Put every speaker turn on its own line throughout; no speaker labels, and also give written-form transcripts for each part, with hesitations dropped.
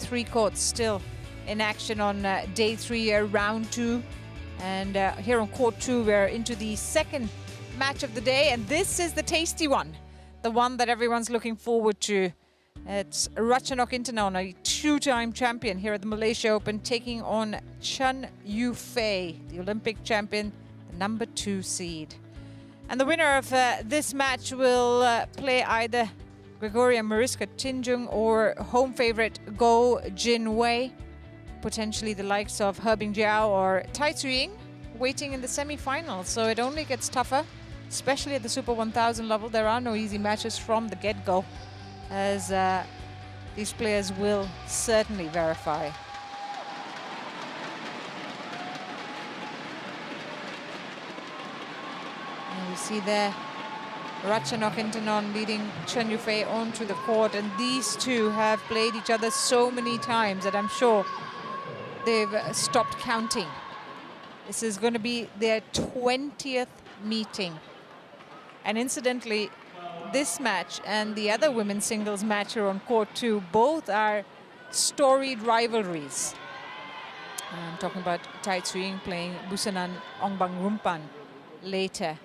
three courts still in action on day 3, round 2. And here on court 2, we're into the second match of the day. And this is the tasty one, the one that everyone's looking forward to. It's Ratchanok Intanon, a 2-time champion here at the Malaysia Open, taking on Chen Yufei, the Olympic champion, the number 2 seed. And the winner of this match will play either Gregoria Mariska Tinjung or home favorite Go Jinwei, potentially the likes of Herbing Jiao or Tai Tzuiying waiting in the semi-finals. So it only gets tougher, especially at the Super 1000 level. There are no easy matches from the get-go, as these players will certainly verify. And we see there Ratchanok Intanon leading Chen Yufei onto the court, and these two have played each other so many times that I'm sure they've stopped counting. This is going to be their 20th meeting. And incidentally, this match and the other women's singles match here on court 2, both are storied rivalries. I'm talking about Tai Tzuiying playing Busanan Ongbang Rumpan later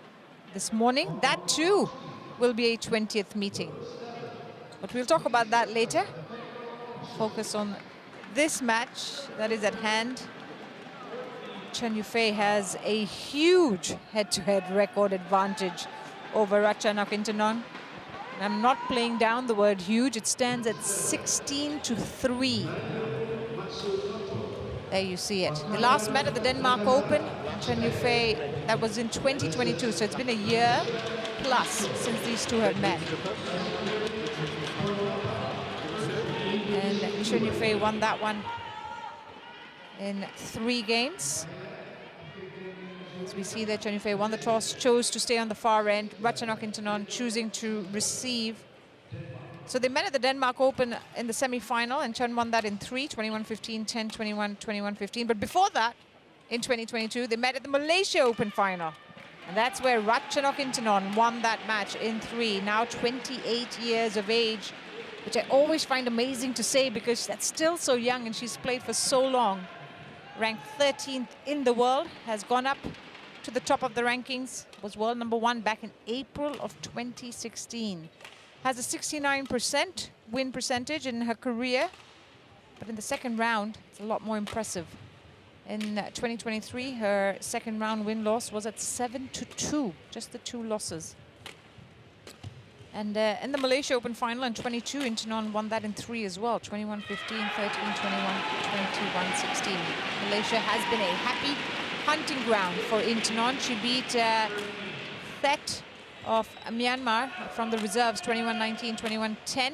this morning. That too will be a 20th meeting. But we'll talk about that later. Focus on this match that is at hand. Chen Yufei has a huge head-to-head record advantage over Ratchanok Intanon. I'm not playing down the word huge. It stands at 16-3. There you see it. They last met at the Denmark Open. Chen Yufei, that was in 2022, so it's been a year plus since these two have met. And Chen Yufei won that one in 3 games. As we see that Chen Yufei won the toss, chose to stay on the far end. Ratchanok Intanon choosing to receive. So they met at the Denmark Open in the semi-final, and Chen won that in 3, 21-15, 10-21, 21-15. But before that, in 2022, they met at the Malaysia Open final. And that's where Ratchanok Intanon won that match in 3, now 28 years of age, which I always find amazing to say because that's still so young and she's played for so long. Ranked 13th in the world, has gone up to the top of the rankings, was world number 1 back in April of 2016. Has a 69% win percentage in her career, but in the second round, it's a lot more impressive. In 2023, her second round win-loss was at 7-2, just the 2 losses. And in the Malaysia Open final in 22, Intanon won that in 3 as well, 21-15, 13-21, 21-16. Malaysia has been a happy hunting ground for Intanon. She beat Thet of Myanmar from the reserves, 21-19, 21-10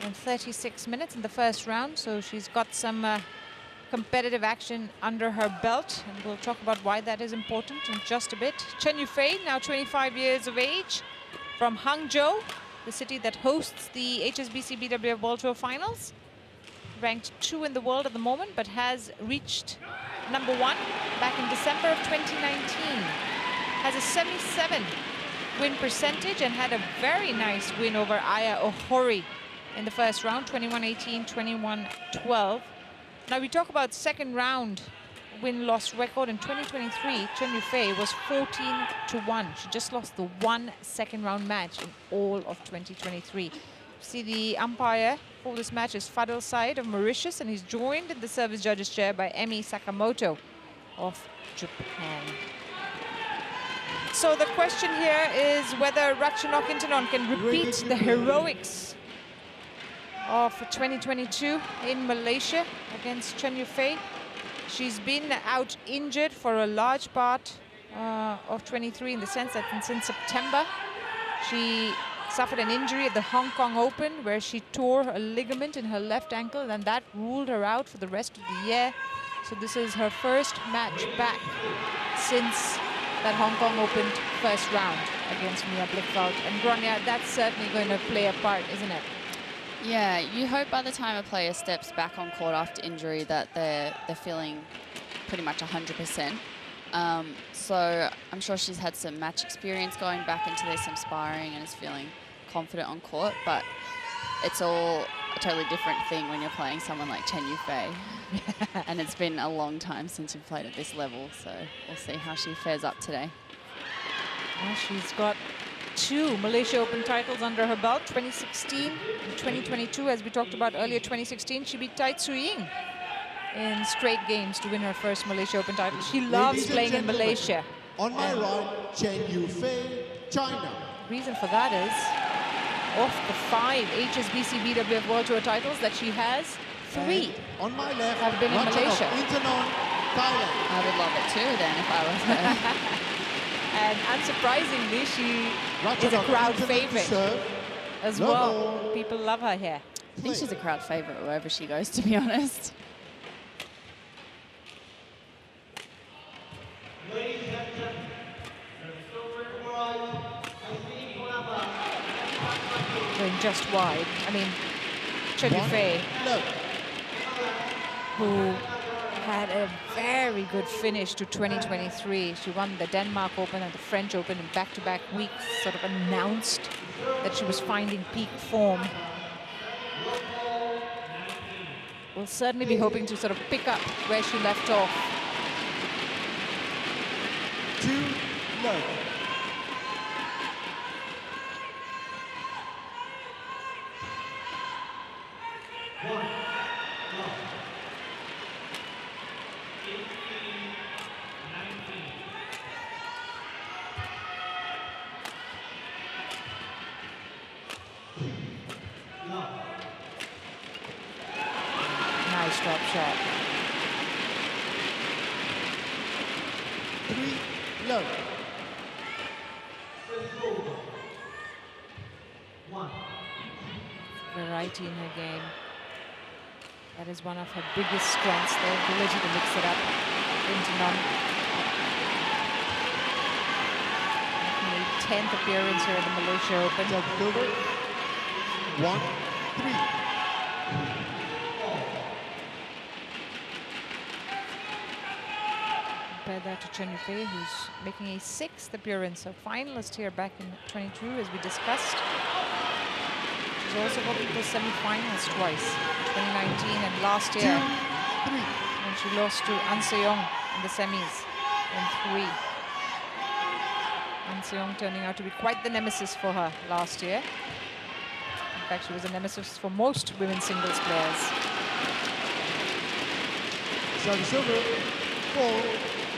in 36 minutes in the first round. So she's got some competitive action under her belt, and we'll talk about why that is important in just a bit. Chen Yufei, now 25 years of age, from Hangzhou, the city that hosts the HSBC BWF World Tour finals. Ranked 2 in the world at the moment, but has reached number 1 back in December of 2019. Has a 77 win percentage and had a very nice win over Aya Ohori in the first round, 21-18, 21-12. Now we talk about second round win-loss record. In 2023, Chen Yufei was 14-1. She just lost the 1 second round match in all of 2023. See, the umpire for this match is Fadil Said of Mauritius, and he's joined in the service judges chair by Emi Sakamoto of Japan. So the question here is whether Ratchanok Intanon can repeat the heroics of 2022 in Malaysia against Chen Yufei. She's been out injured for a large part of 23, in the sense that since September she suffered an injury at the Hong Kong Open where she tore a ligament in her left ankle, and that ruled her out for the rest of the year. So this is her first match back since that Hong Kong Open first round against Mia Blichfeldt. And Gronya, that's certainly going to play a part, isn't it?
Yeah, you hope by the time a player steps back on court after injury that they're feeling pretty much 100%. So I'm sure she's had some match experience going back into this, some sparring, and is feeling confident on court. But it's all a totally different thing when you're playing someone like Chen Yufei. And it's been a long time since you've played at this level, so we'll see how she fares up today.
Well, she's got 2 Malaysia Open titles under her belt, 2016 and 2022. As we talked about earlier, 2016, she beat Tai Tzu-Ying in straight games to win her first Malaysia Open title. She loves playing in Malaysia.
On my right, Chen Yufei, China.
The reason for that is, of the 5 HSBC BWF World Tour titles that she has, 3
on my left,
have been in Malaysia.
Ratchanok Intanon, Thailand.
I would love it too then if I was there.
And unsurprisingly, she is a crowd favorite as well. People love her here.
I think she's a crowd favorite wherever she goes, to be honest.
Going just wide. I mean, Chen Yufei, who had a very good finish to 2023. She won the Denmark Open and the French Open in back-to-back weeks, sort of announced that she was finding peak form. We'll certainly be hoping to sort of pick up where she left off.
2 love.
Nice drop shot.
3 love.
Variety in her game. That is one of her biggest strengths, the ability to mix it up into none. Making a 10th appearance here at the Malaysia Open.
1, 3.
Compare that to Chen Yufei, who's making a 6th appearance, a finalist here back in 22, as we discussed. She's also got the semi-finals twice, 2019 and last year, when she lost to An Se-yong in the semis in 3. An Se-yong turning out to be quite the nemesis for her last year. In fact, she was a nemesis for most women's singles players.
Serve silver,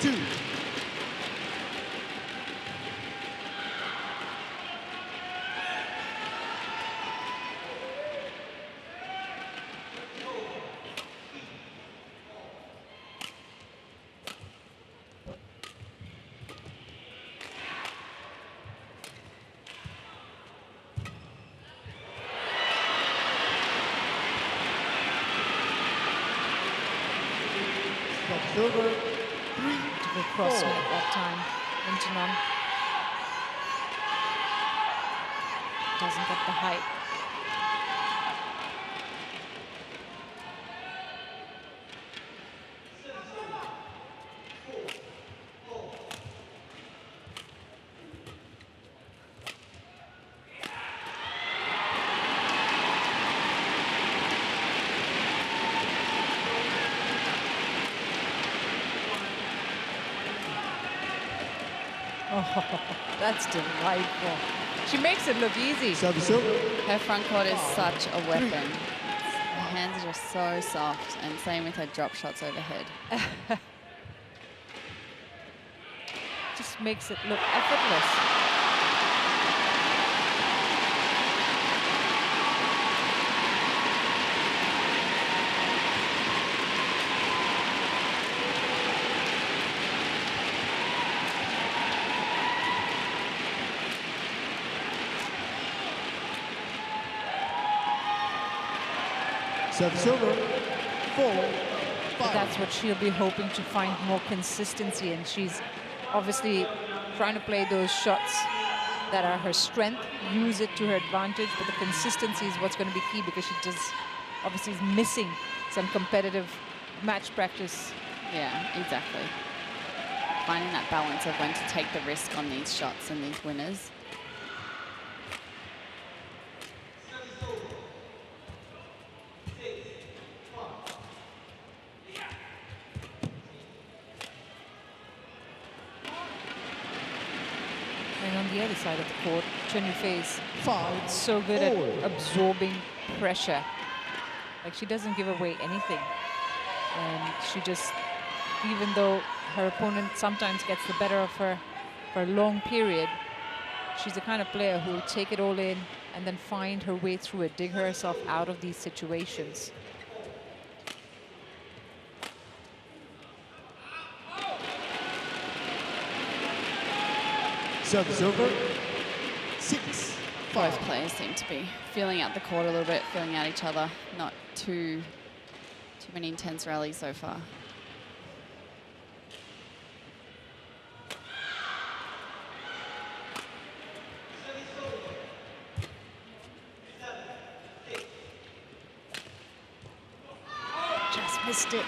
4-2. Silver, 3,
To go cross at that time, Intanon doesn't get the height. Oh, that's delightful. She makes it look easy.
serve silver.
Her front court is such a weapon. Her hands are just so soft, and same with her drop shots overhead.
Just makes it look effortless.
Serve silver, 4, 5.
But that's what she'll be hoping to find more consistency, and she's obviously trying to play those shots that are her strength, use it to her advantage, but the consistency is what's going to be key, because she just obviously is missing some competitive match practice.
Yeah, exactly. Finding that balance of when to take the risk on these shots and these winners.
the other side of the court, Chen Yufei's
5
so good at
all.
absorbing pressure. Like, she doesn't give away anything. And she just, even though her opponent sometimes gets the better of her for a long period, she's the kind of player who will take it all in and then find her way through it, dig herself out of these situations.
Service over. 6-5.
Both players seem to be feeling out the court a little bit, feeling out each other. Not too many intense rallies so far.
Just missed it.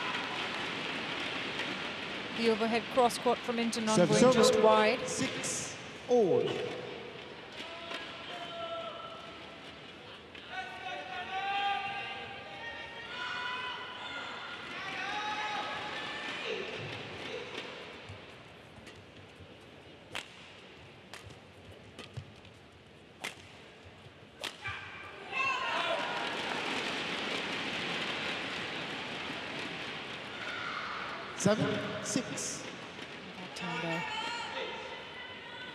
The overhead cross court from Intanon
Service
going
over.
just wide.
6 all. Seven, 6.
That time though,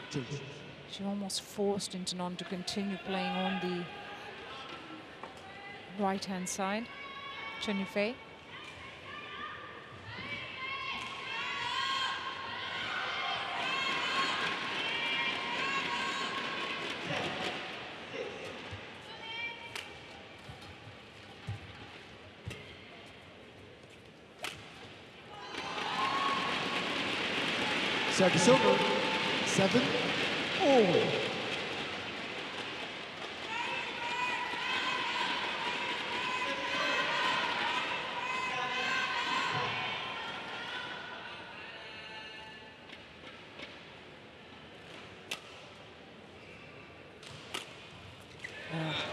Change.
she almost forced Intanon to continue playing on the right-hand side. Chen Yufei.
Service over. 7 all.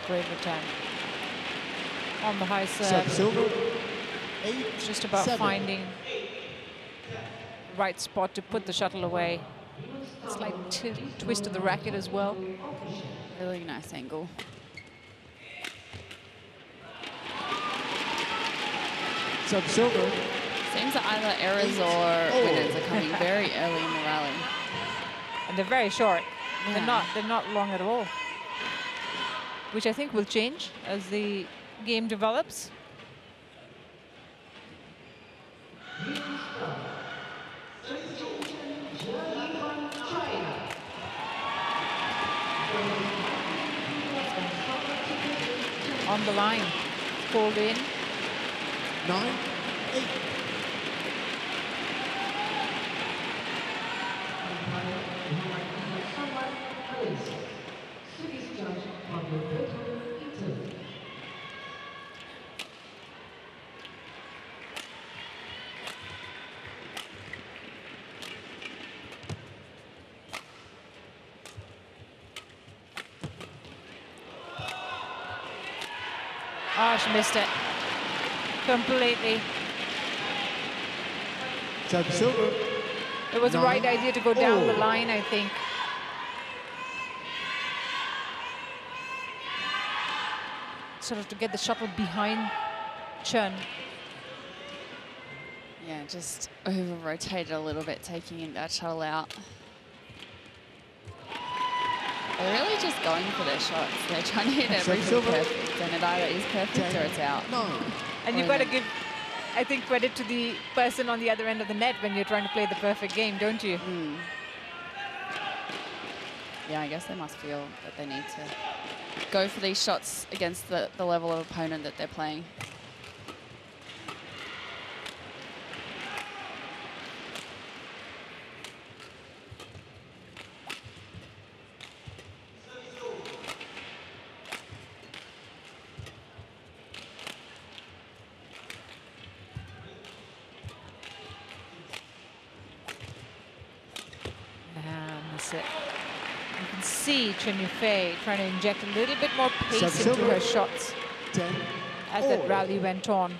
Great return. On the high
Service
serve.
over. 8,
It's just about
7.
finding the right spot to put the shuttle away. Slight twist of the racket as well.
Really nice angle.
Service over.
Seems that either errors or winners are coming very early in the rally.
And they're very short.
Yeah.
They're not long at all. Which I think will change as the game develops. On the line, called in.
9, 8.
Oh, she missed it completely.
Service over.
It was the right
9
idea to go down the
all.
line, I think. Sort of to get the shuttle behind Chen.
Yeah, just over-rotated a little bit, taking that shuttle out. They're really just going for their shots. They're trying to hit everything perfect, and it either is perfect or it's out.
9.
And you've got to give, I think, credit to the person on the other end of the net when you're trying to play the perfect game, don't you?
Mm. Yeah, I guess they must feel that they need to go for these shots against the level of opponent that they're playing.
It. You can see Chen Yufei trying to inject a little bit more pace
Service
into
over.
her shots
10
as
all.
that rally went on.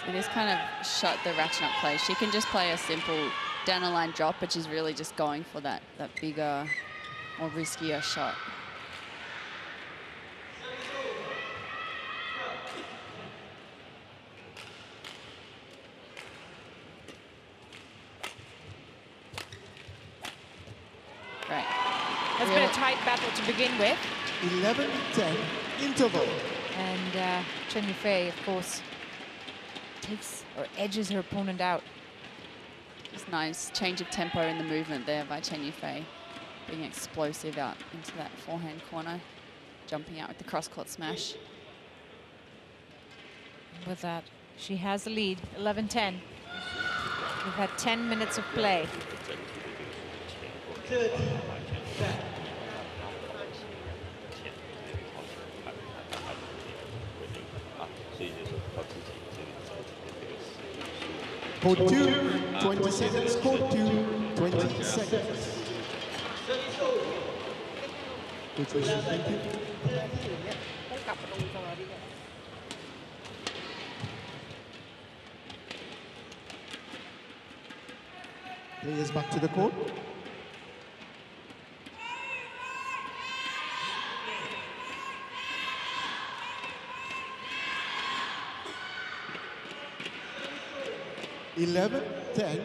So this kind of shot the Ratchanok play. She can just play a simple down the line drop, but she's really just going for that bigger, more riskier shot. Great.
It's been a tight battle to begin with.
11-10 interval.
And Chen Yufei, of course, takes or edges her opponent out.
Just nice change of tempo in the movement there by Chen Yufei, being explosive out into that forehand corner, jumping out with the cross-court smash.
With that, she has the lead, 11-10. We've had 10 minutes of play.
Court 2, 20 seconds. Court 2, 20 seconds. Good wishes, thank you. Players back to the court. Eleven, 10,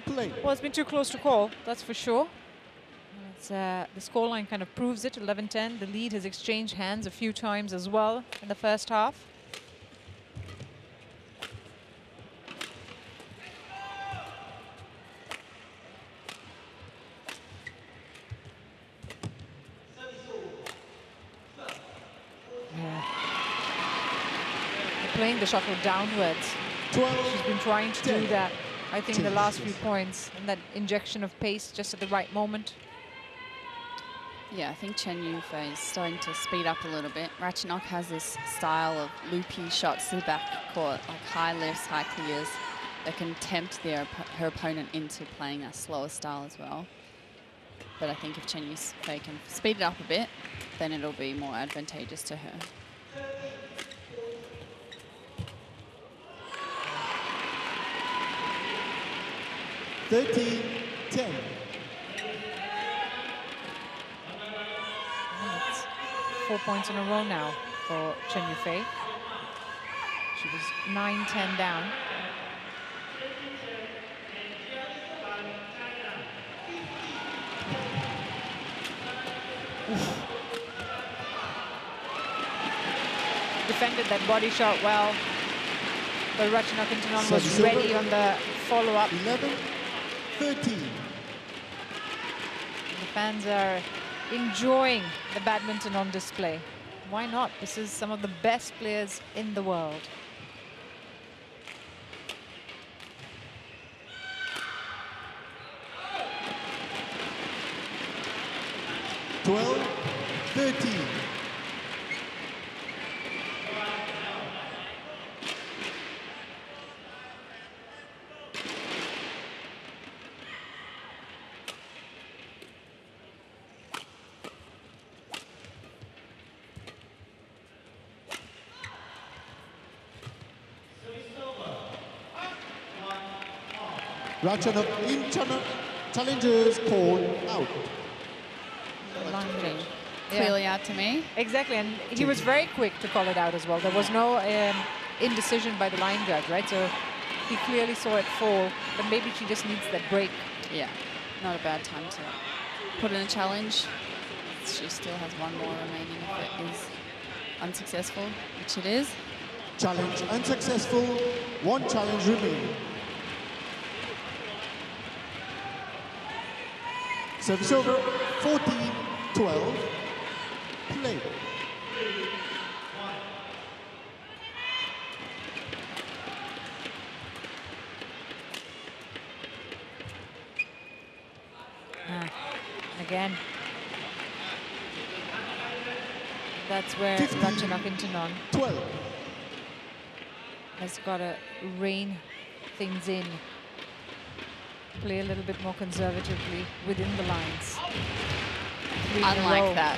play.
Well, it's been too close to call, that's for sure. It's, the scoreline kind of proves it, 11-10. The lead has exchanged hands a few times as well in the first half. Yeah. They're playing the shuttle downwards.
12,
She's been trying to do that, I think, the
Change.
last few points, and that injection of pace just at the right moment.
Yeah, I think Chen Yufei is starting to speed up a little bit. Ratchanok has this style of loopy shots to the back court, like high lifts, high clears, that can tempt her opponent into playing a slower style as well. But I think if Chen Yufei can speed it up a bit, then it'll be more advantageous to her.
$13, 10.
That's 4 points in a row now for Chen Yufei. She was 9-10 down. Oof. Defended that body shot well, but Ratchanok Intanon was ready on the follow-up.
11, 13.
The fans are enjoying the badminton on display. Why not? This is some of the best players in the world.
$12, 13. Ratchanok Intanon challengers called out.
Lunging.
Clearly out to me.
Exactly, and he was very quick to call it out as well. There was no indecision by the line judge, right? So he clearly saw it fall, but maybe she just needs that break.
Yeah, not a bad time to put in a challenge. She still has one more remaining if it is unsuccessful, which it is.
Challenge unsuccessful. One challenge remaining. Service over. 14, 12. Play.
Again. That's where
15,
Ratchanok Intanon
12.
has got to rein things in. Play a little bit more conservatively within the lines. 3 in a row.
Unlike that.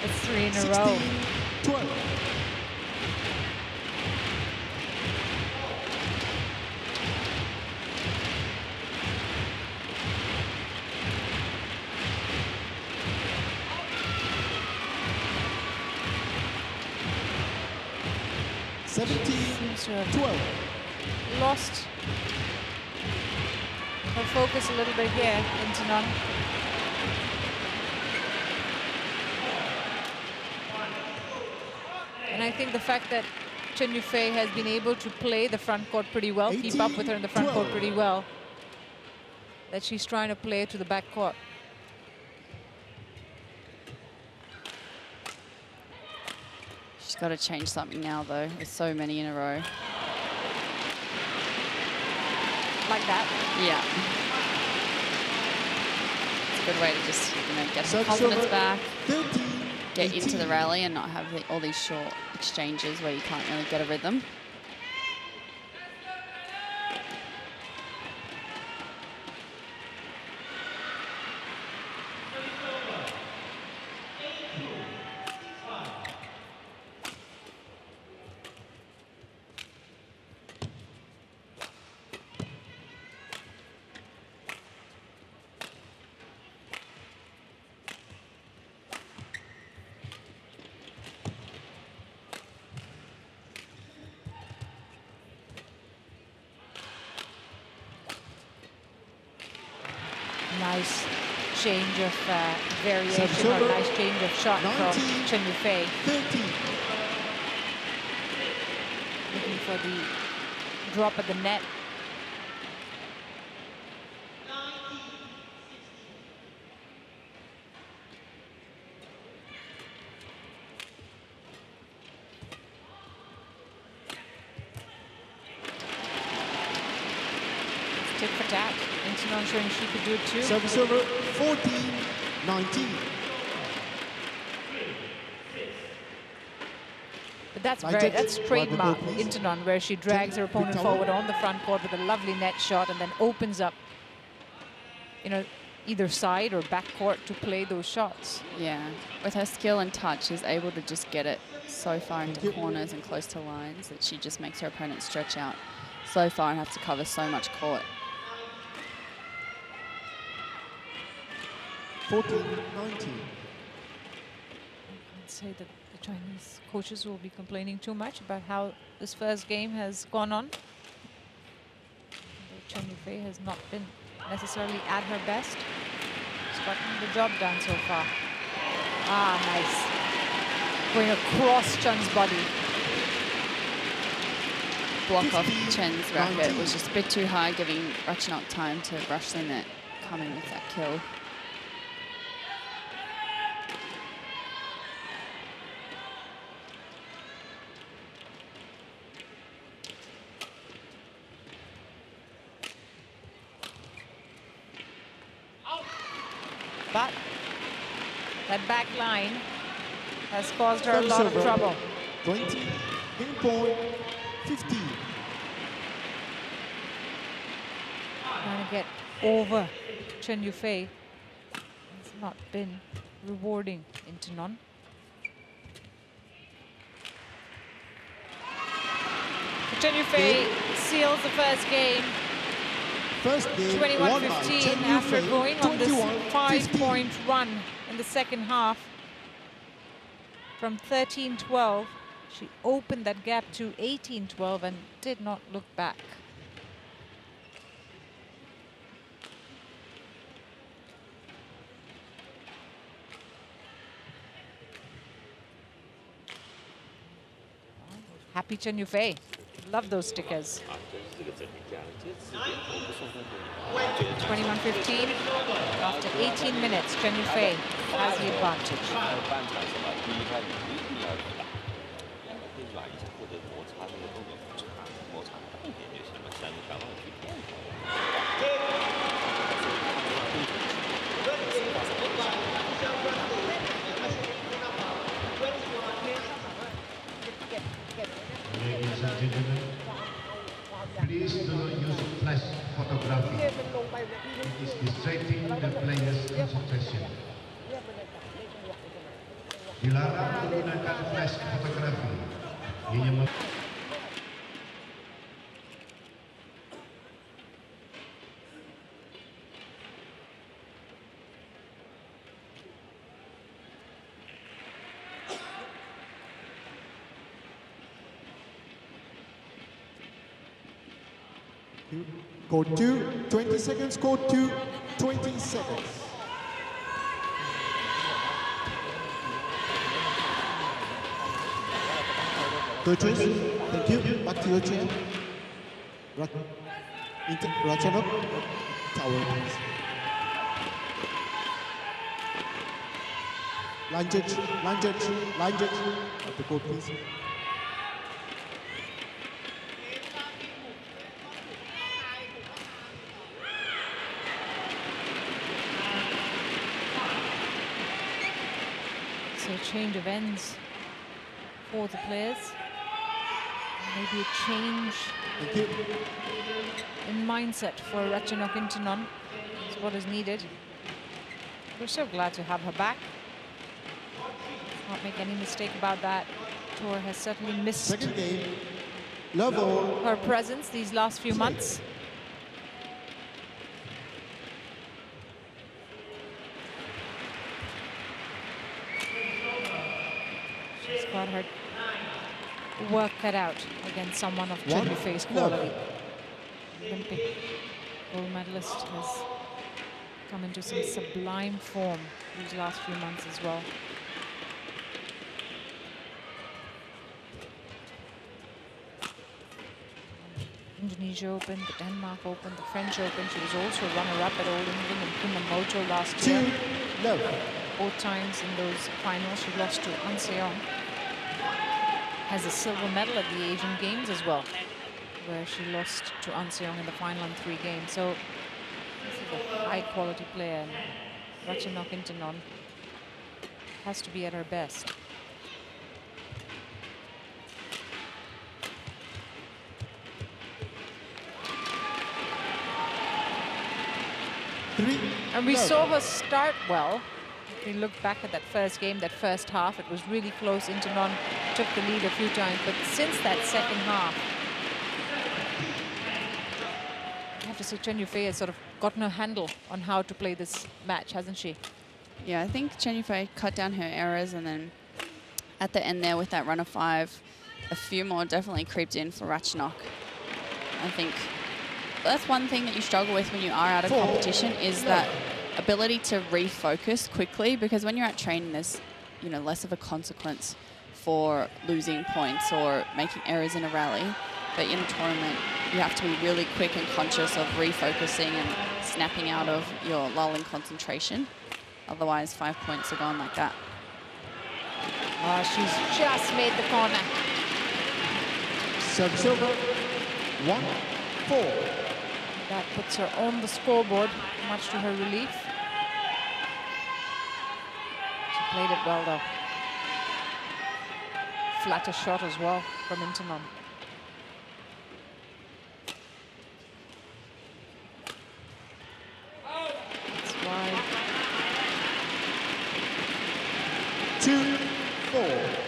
It's 3 in a
16,
row.
12. 17, 12.
Lost her focus a little bit here, Intanon. And I think the fact that Chen Yufei has been able to play the front court pretty well,
18,
keep up with her in the front
12.
court pretty well, that she's trying to play to the back court.
She's got to change something now, though. There's so many in a row.
Like that.
Yeah. It's a good way to just, get her confidence back,
13,
get
18.
into the rally and not have all these short exchanges where you can't really get a rhythm.
Nice change of variation, or
Serve.
nice change of shot
19,
from Chen Yufei.
13.
Looking for the drop at the net. Tit for tat. Intanon showing she could do it too.
Service over 14, 19.
But that's
Right
very,
touch.
that's trademark
Right, please.
Intanon, where she drags her opponent
Victoria.
forward on the front court with a lovely net shot and then opens up, either side or back court to play those shots.
Yeah. With her skill and touch, she's able to just get it so far into
you.
corners and close to lines that she just makes her opponent stretch out so far and have to cover so much court.
14, 19.
I'd say that the Chinese coaches will be complaining too much about how this first game has gone on. Though Chen Yufei has not been necessarily at her best. She's gotten the job done so far. Ah, nice. Going across Chen's body.
Block off
15,
Chen's racket
19.
was just a bit too high, giving Ratchanok time to rush the net, come in with that kill.
But that back line has caused her a
Service
lot of
over.
trouble.
20, ping point, 15.
Trying to get over Chen Yufei has not been rewarding Intanon. Chen Yufei seals the first game,
First game, won by
21-15,
Chen
after
Yufei,
going on this
21-15.
5-point run in the second half. From 13-12, she opened that gap to 18-12 and did not look back. Happy Chen Yufei. Love those stickers. 21-15. After 18 minutes, Chen Yufei has the advantage.
Ladies and gentlemen, please do not use flash photography. It is distracting the players' concentration. Dilarang menggunakan flash photography. Ianya
Court 2, 20 seconds. Court 2, 20 seconds. Coaches, thank you. Back to your chair. Ratchanok, tower, please. Line judge, line judge, line judge. At the court, please.
So change of ends for the players. Maybe a change in mindset for Ratchanok Intanon is what is needed. We're so glad to have her back. Not make any mistake about that. Tour has certainly missed
Second game, love all.
her presence these last few months. She's got her work cut out against someone of Chen Yufei's quality. Olympic gold medalist has come into some sublime form these last few months as well. Indonesia Open, the Denmark Open, the French Open. She was also runner-up at Old England in Kumamoto last year. Both times in those finals she lost to An Seong. Has a silver medal at the Asian Games as well, where she lost to An Seong in the final in 3 games. So this is a high-quality player, and Ratchanok Intanon has to be at her best. And we saw her start well. If we look back at that first game, that first half, it was really close. Intanon took the lead a few times, but since that second half, I have to say Chen Yufei has sort of gotten her handle on how to play this match, hasn't she?
Yeah, I think Chen Yufei cut down her errors, and then at the end there with that run of 5, a few more definitely creeped in for Ratchanok. I think that's one thing that you struggle with when you are out of competition, is that ability to refocus quickly, because when you're at training, there's less of a consequence for losing points or making errors in a rally. But in a tournament, you have to be really quick and conscious of refocusing and snapping out of your lull in concentration. Otherwise, 5 points are gone like that.
Oh, she's just made the corner.
Service over. 1-4.
That puts her on the scoreboard, much to her relief. She played it well, though. Flatter shot as well from Intanon. That's wide.
2-4.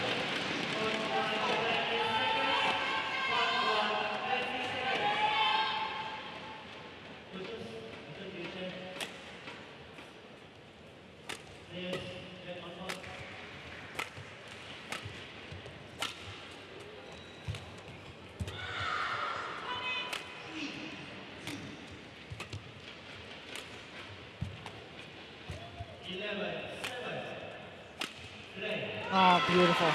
Oh, beautiful.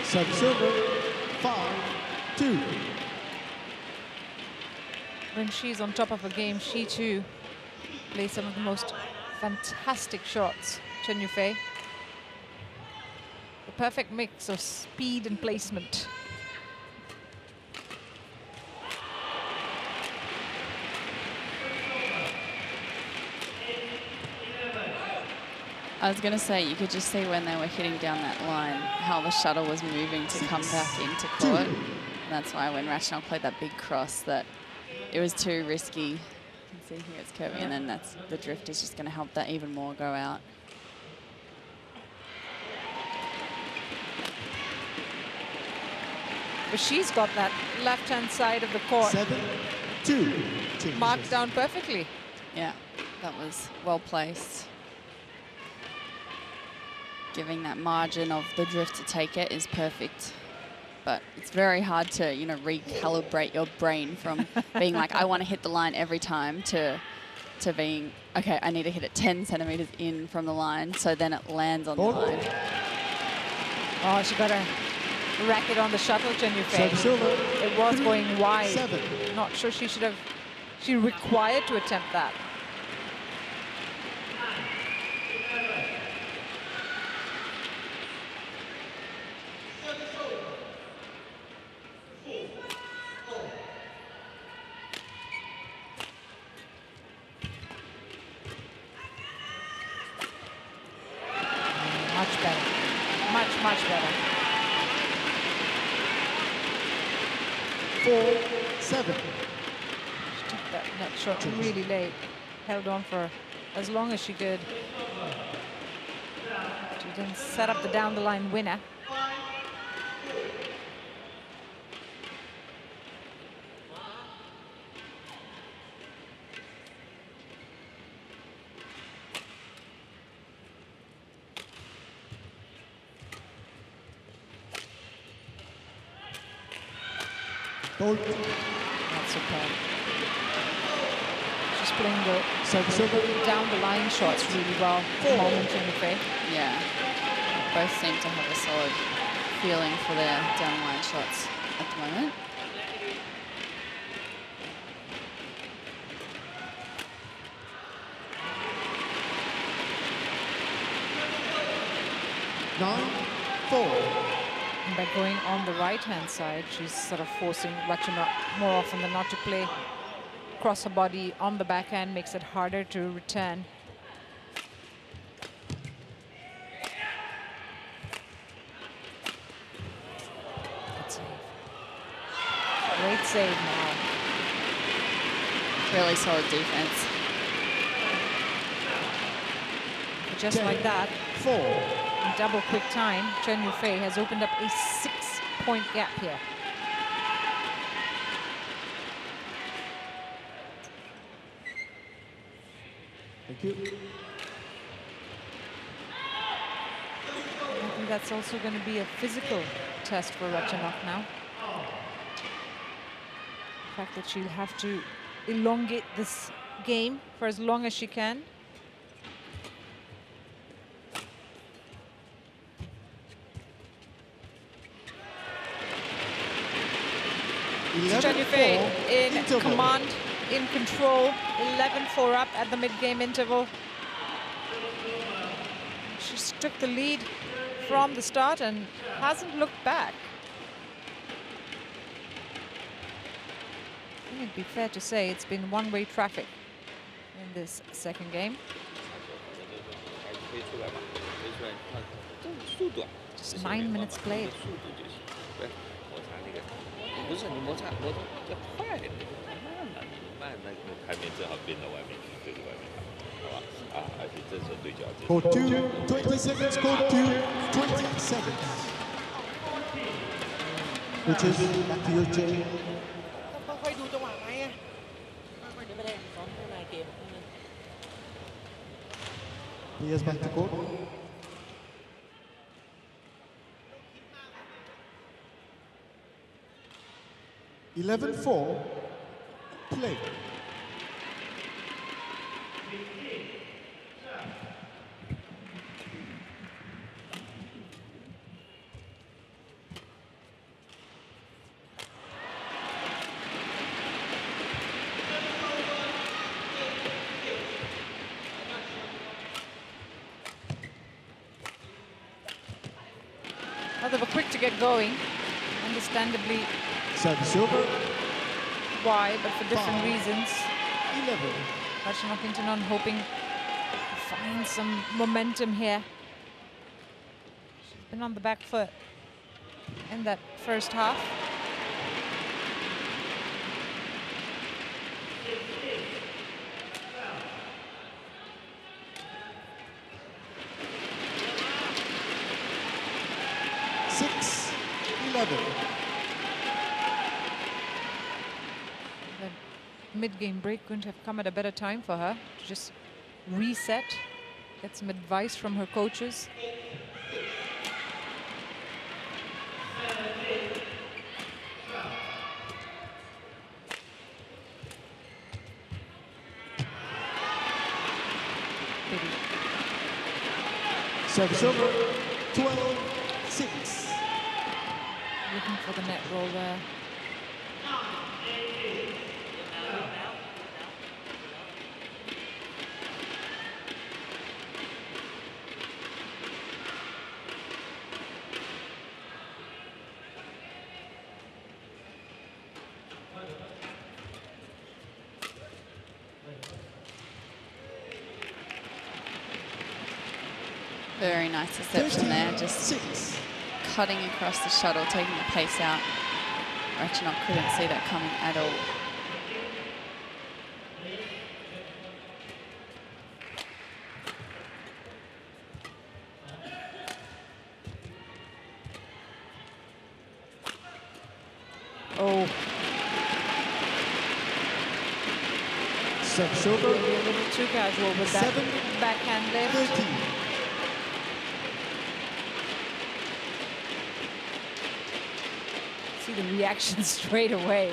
Service over. 5-2.
When she's on top of a game, she too plays some of the most fantastic shots, Chen Yufei. The perfect mix of speed and placement.
I was going to say, you could just see when they were hitting down that line how the shuttle was moving to come back into court. And that's why when Ratchanok played that big cross, that it was too risky. You can see here it's curving, and then that's the drift is just going to help that even more go out.
But she's got that left-hand side of the court
7-2.
marked down perfectly.
Yeah, that was well placed. Giving that margin of the drift to take it is perfect. but it's very hard to, you know, recalibrate your brain from being like, I want to hit the line every time to being, okay, I need to hit it 10 centimeters in from the line, so then it lands on the line.
Oh, she got a racket on the shuttle, Chen Yufei. It was going wide.
7.
Not sure she should have, she required to attempt that. Much better. Much better.
4-7.
She took that net shot really late. Held on for as long as she could. She didn't set up the down the line winner.
Hold.
Not so bad. She's playing the down the line shots really well at the moment, Chen Yufei.
Yeah, both seem to have a solid feeling for their down line shots at the moment.
Nine, 4.
And by going on the right-hand side, she's sort of forcing Ratchanok more often than not to play across her body on the backhand, makes it harder to return. Good save. Great save now.
Really solid defense.
Just like that,
4.
in double quick time, Chen Yufei has opened up a 6-point gap here.
Thank you.
I think that's also going to be a physical test for Ratchanok now. The fact that she'll have to elongate this game for as long as she can. Chen Yufei in command, in control, 11-4 up at the mid-game interval. She took the lead from the start and hasn't looked back. I think it'd be fair to say it's been one-way traffic in this second game. Just 9 minutes played.
不是你摩擦要快一点，慢那个台面正好边到外面去，对着外面打，好吧？啊，而且这时候对角这。
Court 2, 20 seconds. Court 2, 20 seconds. Which is back to your Chen.
ค่อยๆดูจังหวะไหมอ่ะค่อยๆเดี๋ยวไม่ได้ซ้อมในเกม
Players back to court. (11-4). Play.
Well, they were quick to get going, understandably
Service over.
why, but for different
5,
reasons.
11.
Ratchanok Intanon hoping to find some momentum here. She's been on the back foot in that first half.
Six, 11.
The mid-game break couldn't have come at a better time for her to just reset, get some advice from her coaches.
Service over, 12-6.
Looking for the net roll there.
Very nice reception there, just cutting across the shuttle, taking the pace out. Ratchanok couldn't see that coming at all.
Oh.
Service over,
Maybe a little too casual with that
7,
backhand lift.
13.
See the reaction straight away.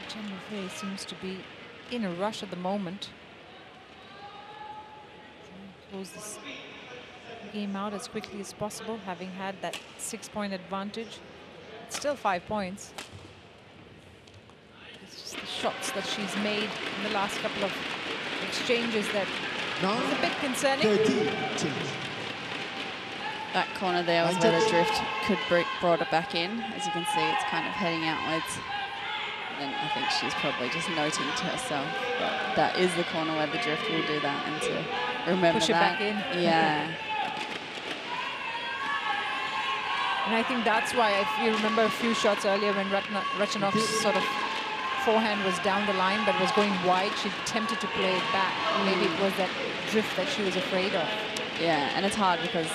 Chen seems to be in a rush at the moment. Close this game out as quickly as possible, having had that 6-point advantage. It's still 5 points. It's just the shots that she's made in the last couple of exchanges that is a bit concerning.
13 change.
That corner there was where the drift could brought it back in. As you can see, it's kind of heading outwards. And I think she's probably just noting to herself that that is the corner where the drift will do that, and to remember
push it
that.
back in.
Yeah.
And I think that's why, if you remember a few shots earlier when Ratchanok's sort of forehand was down the line but was going wide, she attempted to play it back. Maybe it was that drift that she was afraid of.
Yeah, and it's hard because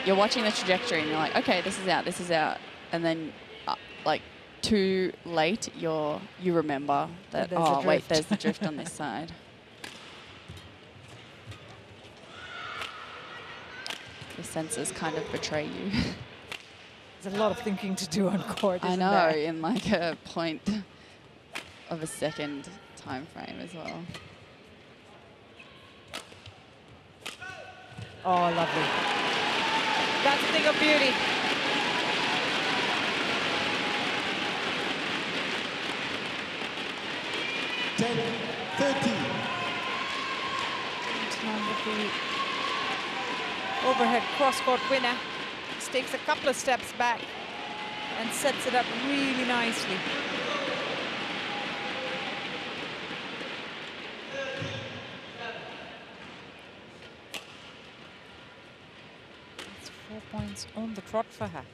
you're watching the trajectory and you're like, okay, this is out. And then, like, too late, you remember that, oh, wait, there's the drift on this side. The senses kind of betray you.
There's a lot of thinking to do on court,
I
isn't
know,
there?
in like a point of a second time frame as well.
Oh, lovely. That's a thing of beauty. Overhead cross-court winner. Just takes a couple of steps back and sets it up really nicely. It's 4 points on the trot for her.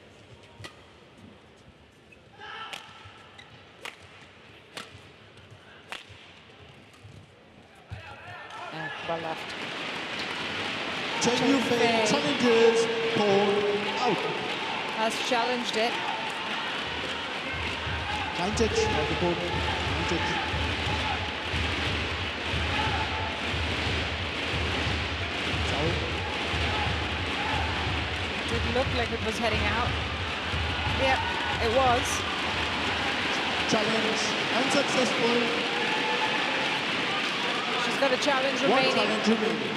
Well left.
Chen Yufei challenges ball out.
Has challenged it.
9 touch of the ball. 9 touch.
It did look like it was heading out. Yep, it was.
Challenge unsuccessful.
She's got a challenge
One
remaining.
challenge remaining.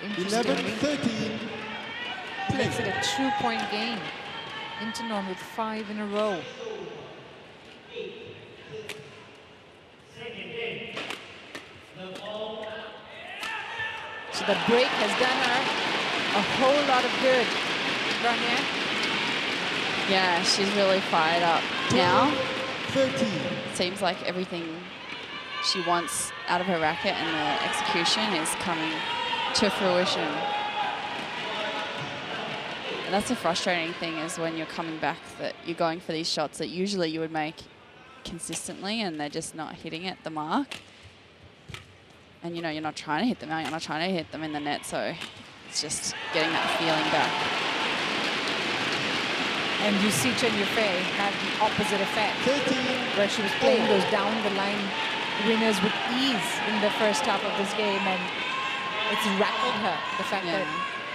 Interestingly,
11-13.
makes it a 2-point game. Intanon with 5 in a row. So the break has done her a whole lot of good. Rania?
Yeah, she's really fired up now.
13.
Seems like everything she wants out of her racket and the execution is coming to fruition. And that's a frustrating thing, is when you're coming back that you're going for these shots that usually you would make consistently and they're just not hitting at the mark. And, you know, you're not trying to hit them out, you're not trying to hit them in the net, so it's just getting that feeling back.
And you see Chen Yufei had the opposite effect, where she was playing those down-the-line winners with ease in the first half of this game, and it's rattled her, the fact that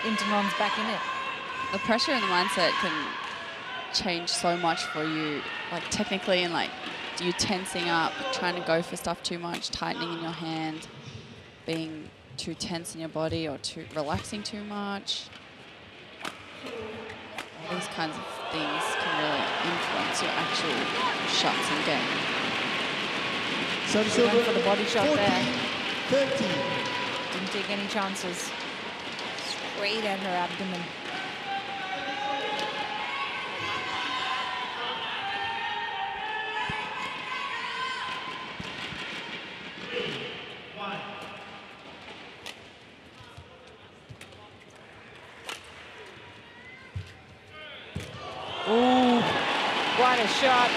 Intanon's back in it.
The pressure and the mindset can change so much for you, like technically, and like you tensing up, trying to go for stuff too much, tightening in your hand, being too tense in your body or too relaxing too much. All these kinds of things can really influence your actual shots and game.
So she went for the body shot
40,
there.
30.
Didn't take any chances. Straight at her abdomen. Ooh, what a shot.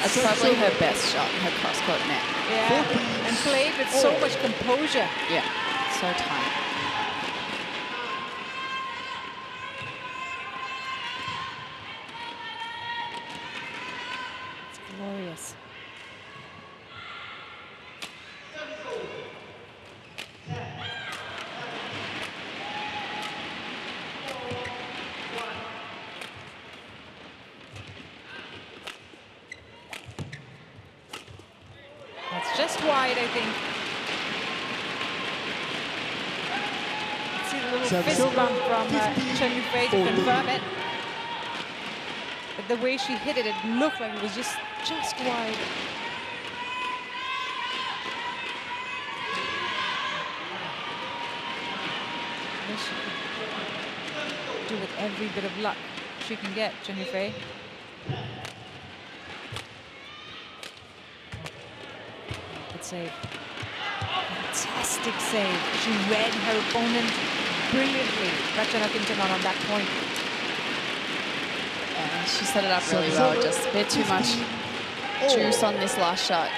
That's probably her best shot, her cross-court net.
Yeah, and played with so much composure.
Yeah, so tight.
It's glorious. That's just wide, I think. See the little fist bump from Chen Yufei to confirm it. But the way she hit it, it looked like it was just wide. Wish she could do with every bit of luck she can get, Chen Yufei. Good save. Fantastic save. She read her opponent brilliantly. Ratchanok Intanon on that point.
Yeah, she set it up really well. Just a bit too much juice on this last shot.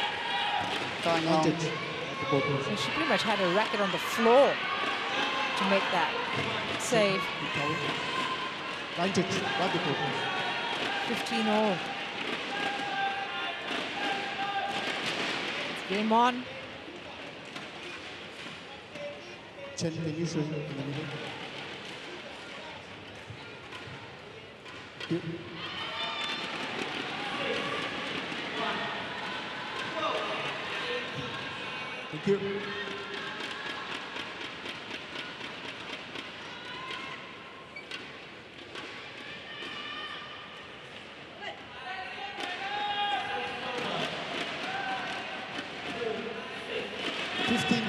Going long.
So she pretty much had her racket on the floor to make that save. 15-all. Game on.
Chen, can you swing in the middle? Good. Thank you.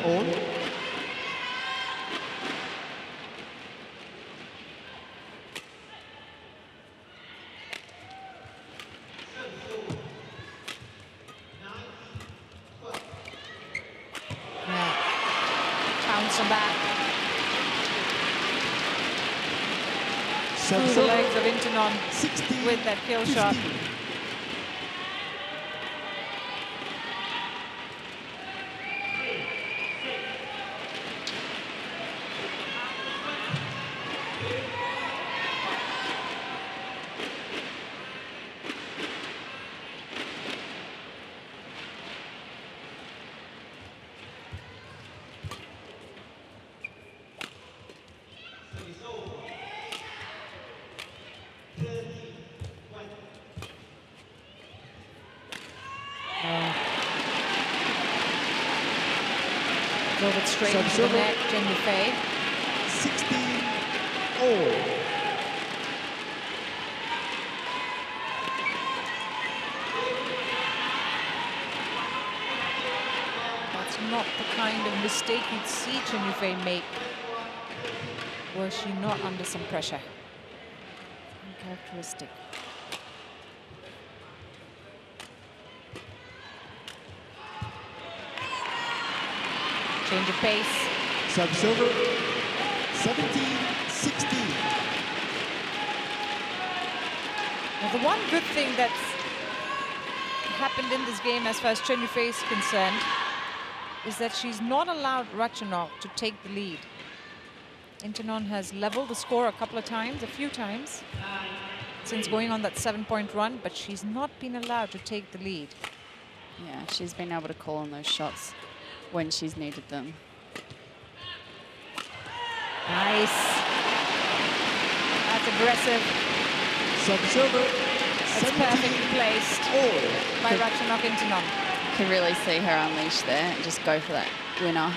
All.
Bounce them back. Through the legs of Intanon with that kill shot. Drove it straight into the net, Chen Yufei.
16-all.
That's not the kind of mistake you'd see Chen Yufei make. Was she not under some pressure? Uncharacteristic. Change of pace.
Service over. 17-16.
Now, the one good thing that's happened in this game as far as Chen Yufei is concerned is that she's not allowed Ratchanok to take the lead. Intanon has leveled the score a few times, since going on that 7-point run, but she's not been allowed to take the lead.
Yeah, she's been able to call on those shots when she's needed them.
Nice. That's aggressive.
Service over.
It's perfectly placed by Ratchanok Intanon.
You can really see her unleash there and just go for that winner.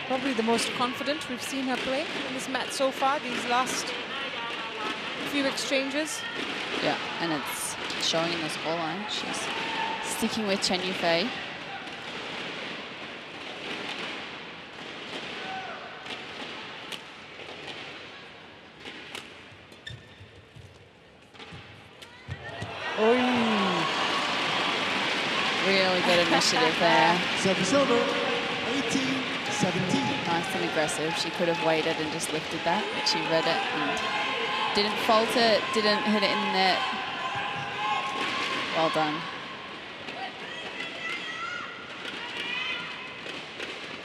Probably the most confident we've seen her play in this match so far, these last few exchanges.
Yeah, and it's showing in the scoreline. She's sticking with Chen Yufei. Really good initiative there.
Service over. 18-17.
Nice and aggressive. She could have waited and just lifted that, but she read it and didn't fault it, didn't hit it in the net. Well done.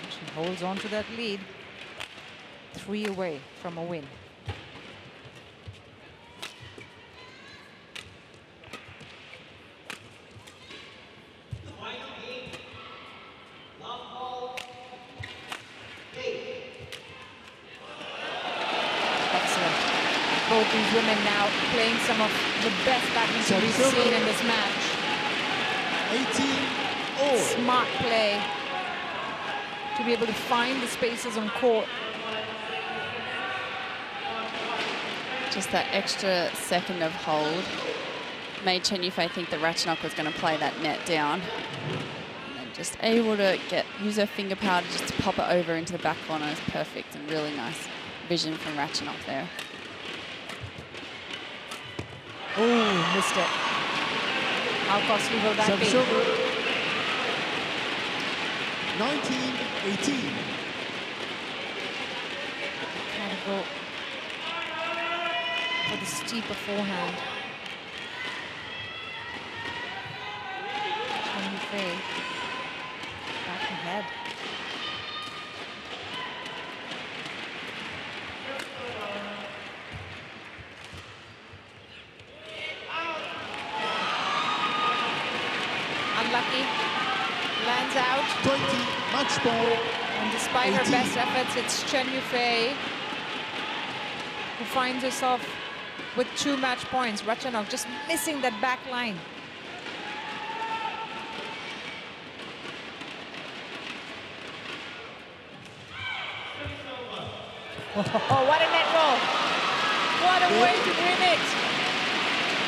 She holds on to that lead. 3 away from a win. Both these women now playing some of the best badminton we've seen in this match.
18-all.
Smart play to be able to find the spaces on court.
Just that extra second of hold made Chen Yufei think that Ratchanok was going to play that net down. And then just able to use her finger power to just pop it over into the back corner is perfect, and really nice vision from Ratchanok there.
Oh, missed it. How costly will that
Service
be?
over. 19-18.
Trying to go for the steeper forehand. Chen Yufei back ahead. Unlucky, lands out.
20, match ball.
And despite her
18.
best efforts, it's Chen Yufei who finds herself with 2 match points. Ratchanok just missing that back line. Oh, what a net roll. What a way to win it.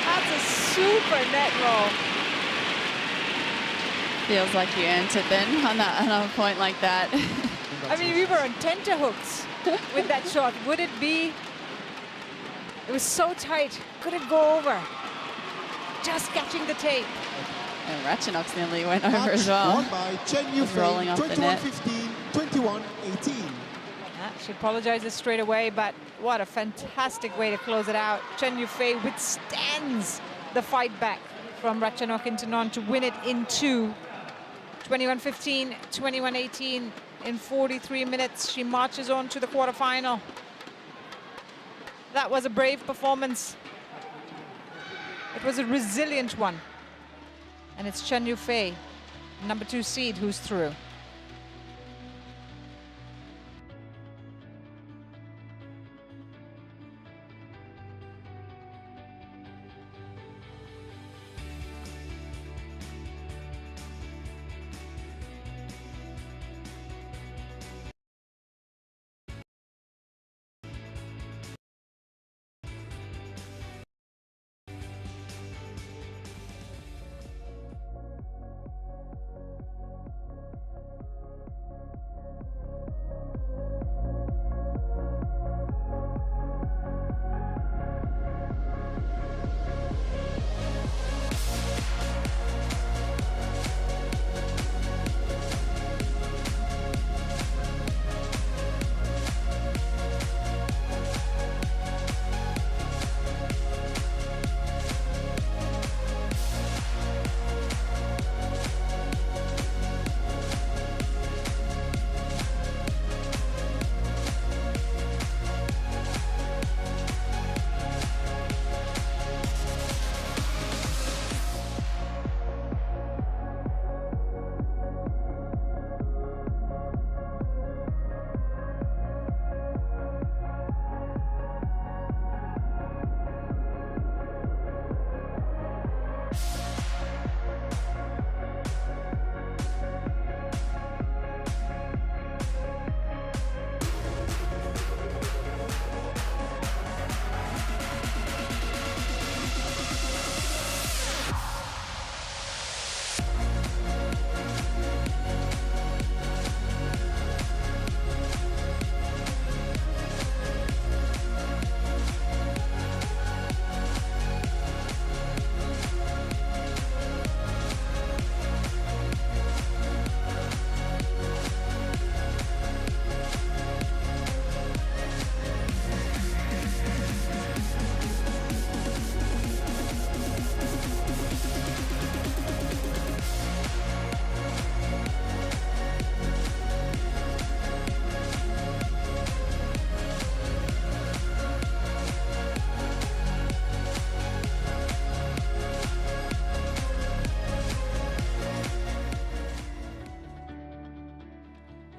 That's a super net roll.
Feels like you earned it then on a point like that.
I mean, we were on tenterhooks with that shot. Would it be? It was so tight. Could it go over? Just catching the tape.
And Ratchanok's nearly went over
Match
as well.
won by Chen
rolling
Yufei.
off the net.
21-15, 21-18.
She apologizes straight away, but what a fantastic way to close it out. Chen Yufei withstands the fight back from Ratchanok Intanon to win it in 2. 21-15, 21-18 in 43 minutes. She marches on to the quarterfinal. That was a brave performance. It was a resilient one. And it's Chen Yufei, number 2 seed, who's through.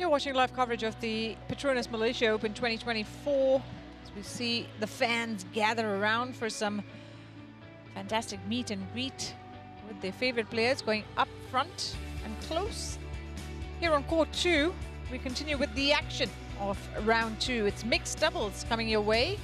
You're watching live coverage of the PETRONAS Malaysia Open 2024. As we see the fans gather around for some fantastic meet and greet with their favorite players, going up front and close. Here on court 2, we continue with the action of round 2. It's mixed doubles coming your way.